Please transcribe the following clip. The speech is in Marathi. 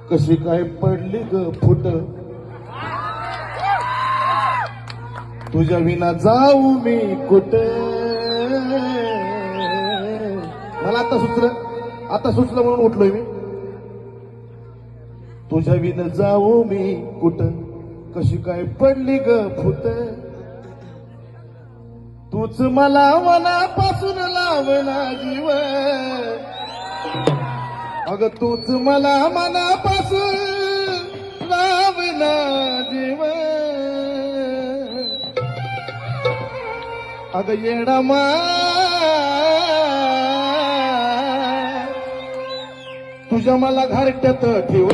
कशी काय पडली ग फुट, तुझ्या विना जाऊ मी कुठे. मला आता सुचलं म्हणून उठलोय मी. तुझ्या विना जाऊ मी कुठं, कशी काय पडली ग फुट, तूच मला मनापासून लावला जीव. अगं तूच मला मनापासून लावला जीव. अगं येडा तुझ्या मला घरट्यात ठेव.